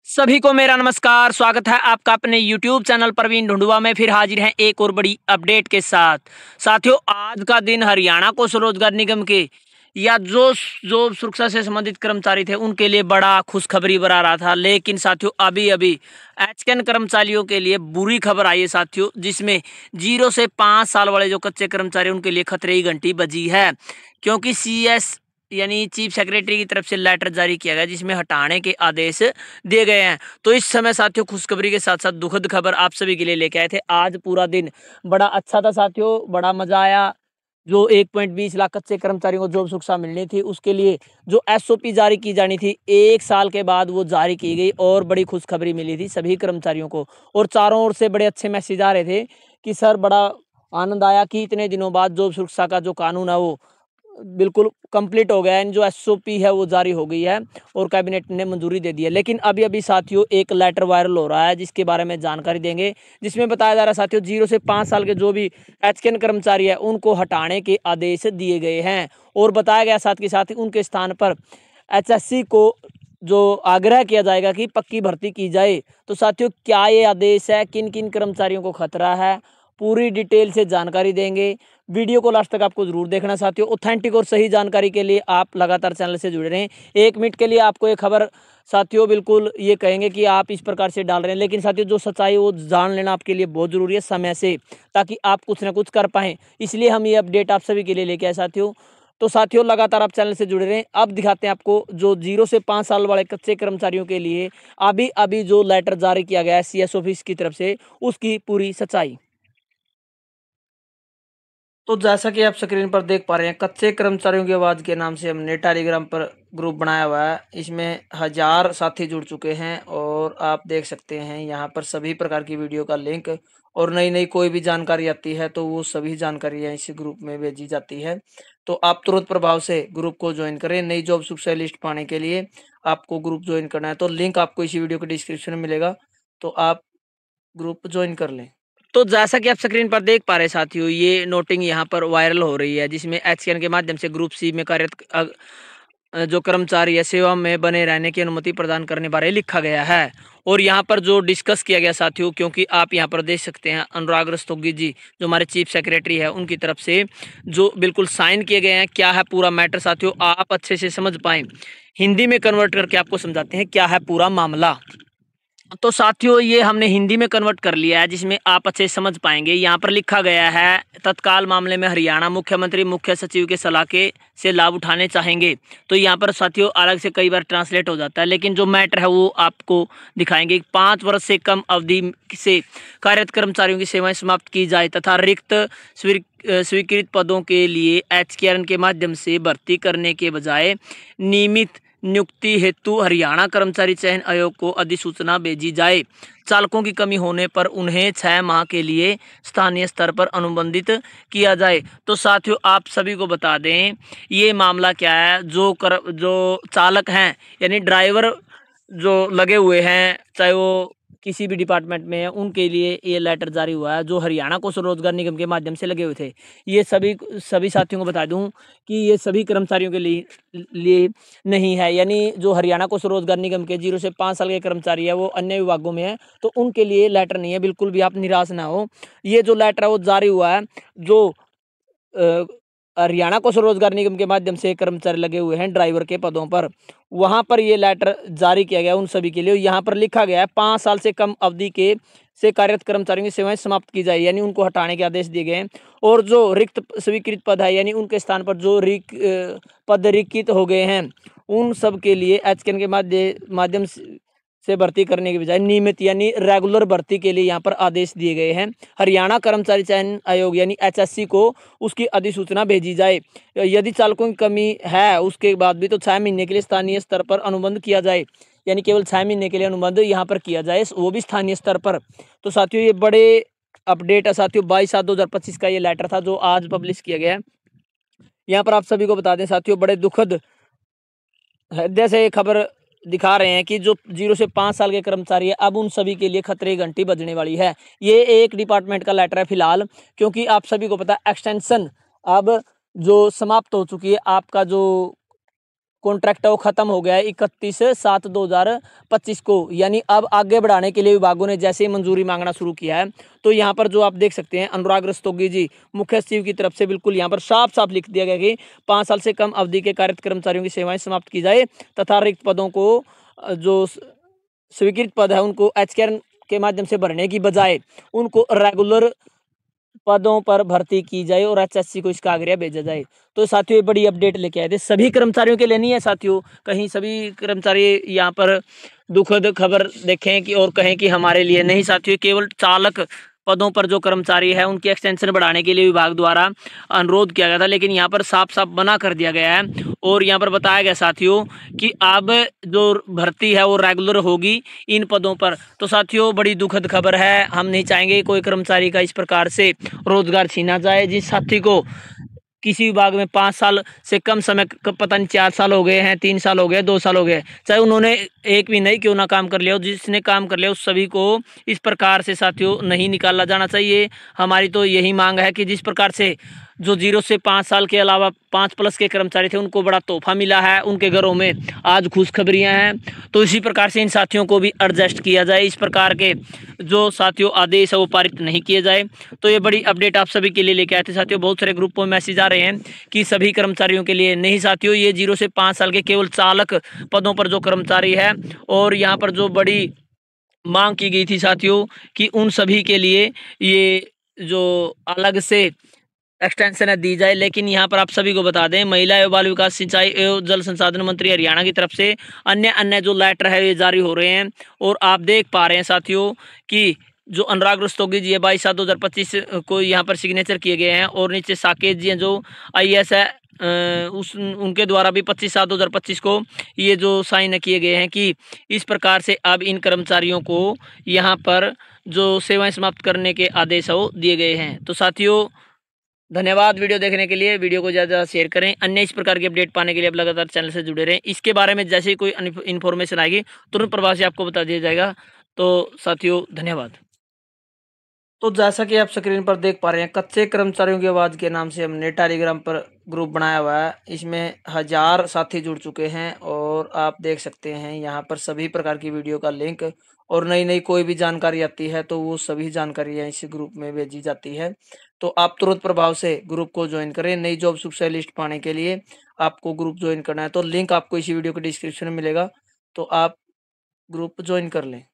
सभी को मेरा नमस्कार। स्वागत है आपका अपने YouTube चैनल प्रवीण ढूंढुआ में। फिर हाजिर हैं एक और बड़ी अपडेट के साथ। साथियों, आज का दिन हरियाणा को स्वरोजगार निगम के या जो सुरक्षा से संबंधित कर्मचारी थे उनके लिए बड़ा खुशखबरी बना रहा था। लेकिन साथियों, अभी अभी एचकेएन कर्मचारियों के लिए बुरी खबर आई है साथियों, जिसमें 0 से 5 साल वाले जो कच्चे कर्मचारी उनके लिए खतरे की घंटी बजी है। क्योंकि सीएस यानी चीफ सेक्रेटरी की तरफ से लेटर जारी किया गया जिसमें हटाने के आदेश दिए गए हैं। तो इस समय साथियों, खुशखबरी के साथ साथ दुखद खबर आप सभी के लिए लेके आए थे। आज पूरा दिन बड़ा अच्छा था साथियों, बड़ा मजा आया। जो 1.20 लाख कच्चे कर्मचारियों को जॉब सुरक्षा मिलनी थी, उसके लिए जो एसओपी जारी की जानी थी 1 साल के बाद वो जारी की गई और बड़ी खुशखबरी मिली थी सभी कर्मचारियों को। और चारों ओर से बड़े अच्छे मैसेज आ रहे थे कि सर, बड़ा आनंद आया कि इतने दिनों बाद जॉब सुरक्षा का जो कानून है वो बिल्कुल कंप्लीट हो गया है, जो एसओपी है वो जारी हो गई है और कैबिनेट ने मंजूरी दे दी है। लेकिन अभी अभी साथियों एक लेटर वायरल हो रहा है जिसके बारे में जानकारी देंगे, जिसमें बताया जा रहा है साथियों 0 से 5 साल के जो भी एचकेएन कर्मचारी है उनको हटाने के आदेश दिए गए हैं। और बताया गया साथ के साथ उनके स्थान पर एचएससी को जो आग्रह किया जाएगा कि पक्की भर्ती की जाए। तो साथियों, क्या ये आदेश है, किन किन कर्मचारियों को खतरा है, पूरी डिटेल से जानकारी देंगे। वीडियो को लास्ट तक आपको जरूर देखना साथियों। ऑथेंटिक और सही जानकारी के लिए आप लगातार चैनल से जुड़े रहें। 1 मिनट के लिए आपको ये खबर साथियों बिल्कुल ये कहेंगे कि आप इस प्रकार से डाल रहे हैं, लेकिन साथियों जो सच्चाई वो जान लेना आपके लिए बहुत जरूरी है समय से, ताकि आप कुछ ना कुछ कर पाएं। इसलिए हम ये अपडेट आप सभी के लिए लेके आए साथियों। तो साथियों लगातार आप चैनल से जुड़े रहें। अब दिखाते हैं आपको जो 0 से 5 साल वाले कच्चे कर्मचारियों के लिए अभी अभी जो लेटर जारी किया गया है सीएस ऑफिस की तरफ से, उसकी पूरी सच्चाई। तो जैसा कि आप स्क्रीन पर देख पा रहे हैं, कच्चे कर्मचारियों की आवाज़ के नाम से हमने टेलीग्राम पर ग्रुप बनाया हुआ है। इसमें 1000 साथी जुड़ चुके हैं और आप देख सकते हैं यहाँ पर सभी प्रकार की वीडियो का लिंक और नई नई कोई भी जानकारी आती है तो वो सभी जानकारियाँ इस ग्रुप में भेजी जाती है। तो आप तुरंत प्रभाव से ग्रुप को ज्वाइन करें। नई जॉब सुरक्षा लिस्ट पाने के लिए आपको ग्रुप ज्वाइन करना है, तो लिंक आपको इसी वीडियो के डिस्क्रिप्शन में मिलेगा, तो आप ग्रुप ज्वाइन कर लें। तो जैसा कि आप स्क्रीन पर देख पा रहे हैं साथियों, ये नोटिंग यहाँ पर वायरल हो रही है जिसमें एचकेएन के माध्यम से ग्रुप सी में कार्यरत जो कर्मचारी है सेवा में बने रहने की अनुमति प्रदान करने बारे लिखा गया है। और यहाँ पर जो डिस्कस किया गया साथियों, क्योंकि आप यहाँ पर देख सकते हैं अनुराग रस्तोगी जी जो हमारे चीफ सेक्रेटरी है उनकी तरफ से जो बिल्कुल साइन किए गए हैं। क्या है पूरा मैटर साथियों, आप अच्छे से समझ पाएं, हिंदी में कन्वर्ट करके आपको समझाते हैं क्या है पूरा मामला। तो साथियों ये हमने हिंदी में कन्वर्ट कर लिया है जिसमें आप अच्छे समझ पाएंगे। यहाँ पर लिखा गया है, तत्काल मामले में हरियाणा मुख्यमंत्री मुख्य सचिव के सलाह के से लाभ उठाने चाहेंगे। तो यहाँ पर साथियों अलग से कई बार ट्रांसलेट हो जाता है, लेकिन जो मैटर है वो आपको दिखाएंगे। 5 वर्ष से कम अवधि से कार्यरत कर्मचारियों की सेवाएं समाप्त की जाए तथा रिक्त स्वीकृत पदों के लिए एचकेएन के माध्यम से भर्ती करने के बजाय नियमित नियुक्ति हेतु हरियाणा कर्मचारी चयन आयोग को अधिसूचना भेजी जाए। चालकों की कमी होने पर उन्हें 6 माह के लिए स्थानीय स्तर पर अनुबंधित किया जाए। तो साथियों आप सभी को बता दें ये मामला क्या है। जो चालक हैं यानी ड्राइवर जो लगे हुए हैं, चाहे वो किसी भी डिपार्टमेंट में है, उनके लिए ये लेटर जारी हुआ है जो हरियाणा को स्वरोजगार निगम के माध्यम से लगे हुए थे। ये सभी साथियों को बता दूं कि ये सभी कर्मचारियों के लिए नहीं है, यानी जो हरियाणा को स्वरोजगार निगम के 0 से 5 साल के कर्मचारी है वो अन्य विभागों में है, तो उनके लिए लेटर नहीं है। बिल्कुल भी आप निराश ना हो। ये जो लेटर है वो जारी हुआ है जो हरियाणा को स्वरोजगार निगम के माध्यम से कर्मचारी लगे हुए हैं ड्राइवर के पदों पर, वहां पर ये लेटर जारी किया गया उन सभी के लिए। यहाँ पर लिखा गया है 5 साल से कम अवधि के से कार्यरत कर्मचारियों की सेवाएं समाप्त की जाए, यानी उनको हटाने के आदेश दिए गए हैं। और जो रिक्त स्वीकृत पद है यानी उनके स्थान पर जो पद रिक्त हो गए हैं उन सब के लिए एचकेएन के माध्यम से भर्ती करने के बजाय नियमित यानी रेगुलर भर्ती के लिए यहाँ पर आदेश दिए गए हैं। हरियाणा कर्मचारी चयन आयोग यानी एचएससी को उसकी अधिसूचना भेजी जाए। यदि चालकों की कमी है उसके बाद भी तो 6 महीने के लिए स्थानीय स्तर पर अनुबंध किया जाए, यानी केवल 6 महीने के लिए अनुबंध यहाँ पर किया जाए, वो भी स्थानीय स्तर पर। तो साथियों ये बड़े अपडेट है साथियों। 22/7/2025 का ये लेटर था जो आज पब्लिश किया गया है। यहाँ पर आप सभी को बता दें साथियों, बड़े दुखद हृदय से खबर दिखा रहे हैं कि जो 0 से 5 साल के कर्मचारी है अब उन सभी के लिए खतरे की घंटी बजने वाली है। ये एक डिपार्टमेंट का लेटर है फिलहाल, क्योंकि आप सभी को पता है एक्सटेंशन अब जो समाप्त हो चुकी है, आपका जो कॉन्ट्रैक्ट वो खत्म हो गया है 31/7/2025 को। यानी अब आगे बढ़ाने के लिए विभागों ने जैसे ही मंजूरी मांगना शुरू किया है। तो यहाँ पर जो आप देख सकते हैं अनुराग रस्तोगी जी मुख्य सचिव की तरफ से बिल्कुल यहाँ पर साफ साफ लिख दिया गया कि 5 साल से कम अवधि के कार्यरत कर्मचारियों की सेवाएं समाप्त की जाए तथा रिक्त पदों को जो स्वीकृत पद है उनको एचकेआर के माध्यम से भरने की बजाय उनको रेगुलर पदों पर भर्ती की जाए और एचएससी को इसका आग्रह भेजा जाए। तो साथियों ये बड़ी अपडेट लेके आए थे, सभी कर्मचारियों के लिए नहीं है साथियों, कहीं सभी कर्मचारी यहाँ पर दुखद खबर देखें कि और कहें कि हमारे लिए नहीं साथियों, केवल चालक पदों पर जो कर्मचारी है उनकी एक्सटेंशन बढ़ाने के लिए विभाग द्वारा अनुरोध किया गया था, लेकिन यहाँ पर साफ साफ मना कर दिया गया है। और यहाँ पर बताया गया साथियों कि अब जो भर्ती है वो रेगुलर होगी इन पदों पर। तो साथियों बड़ी दुखद खबर है, हम नहीं चाहेंगे कोई कर्मचारी का इस प्रकार से रोजगार छीना जाए। जिस साथी को किसी विभाग में 5 साल से कम समय पता नहीं 4 साल हो गए हैं, 3 साल हो गए, 2 साल हो गए, चाहे उन्होंने एक भी नहीं क्यों ना काम कर लिया हो, जिसने काम कर लिया उस सभी को इस प्रकार से साथियों नहीं निकाला जाना चाहिए। हमारी तो यही मांग है कि जिस प्रकार से जो 0 से 5 साल के अलावा 5+ के कर्मचारी थे उनको बड़ा तोहफा मिला है, उनके घरों में आज खुशखबरियां हैं, तो इसी प्रकार से इन साथियों को भी एडजस्ट किया जाए, इस प्रकार के जो साथियों आदेश है वो पारित नहीं किए जाए। तो ये बड़ी अपडेट आप सभी के लिए लेके आए थे साथियों। बहुत सारे ग्रुपों में मैसेज आ रहे हैं कि सभी कर्मचारियों के लिए नहीं साथियों, ये 0 से 5 साल के केवल चालक पदों पर जो कर्मचारी है, और यहाँ पर जो बड़ी मांग की गई थी साथियों कि उन सभी के लिए ये जो अलग से एक्सटेंशन है दी जाए। लेकिन यहाँ पर आप सभी को बता दें, महिला एवं बाल विकास सिंचाई एवं जल संसाधन मंत्री हरियाणा की तरफ से अन्य अन्य जो लेटर है ये जारी हो रहे हैं, और आप देख पा रहे हैं साथियों कि जो अनुराग रस्तोगी जी है 22/7/2025 को यहाँ पर सिग्नेचर किए गए हैं, और नीचे साकेत जी हैं जो IAS है उस उनके द्वारा भी 25/7/2025 को ये जो साइन किए गए हैं कि इस प्रकार से अब इन कर्मचारियों को यहाँ पर जो सेवाएं समाप्त करने के आदेश है वो दिए गए हैं। तो साथियों धन्यवाद वीडियो देखने के लिए, वीडियो को ज़्यादा शेयर करें। अन्य इस प्रकार की अपडेट पाने के लिए आप लगातार चैनल से जुड़े रहें। इसके बारे में जैसे ही कोई इन्फॉर्मेशन आएगी तुरंत प्रभाव से आपको बता दिया जाएगा। तो साथियों धन्यवाद। तो जैसा कि आप स्क्रीन पर देख पा रहे हैं, कच्चे कर्मचारियों की आवाज़ के नाम से हमने टेलीग्राम पर ग्रुप बनाया हुआ है। इसमें 1000 साथी जुड़ चुके हैं, और आप देख सकते हैं यहाँ पर सभी प्रकार की वीडियो का लिंक, और नई नई कोई भी जानकारी आती है तो वो सभी जानकारियाँ इस ग्रुप में भेजी जाती है। तो आप तुरंत प्रभाव से ग्रुप को ज्वाइन करें। नई जॉब स्पेशलिस्ट पाने के लिए आपको ग्रुप ज्वाइन करना है, तो लिंक आपको इसी वीडियो के डिस्क्रिप्शन में मिलेगा, तो आप ग्रुप ज्वाइन कर लें।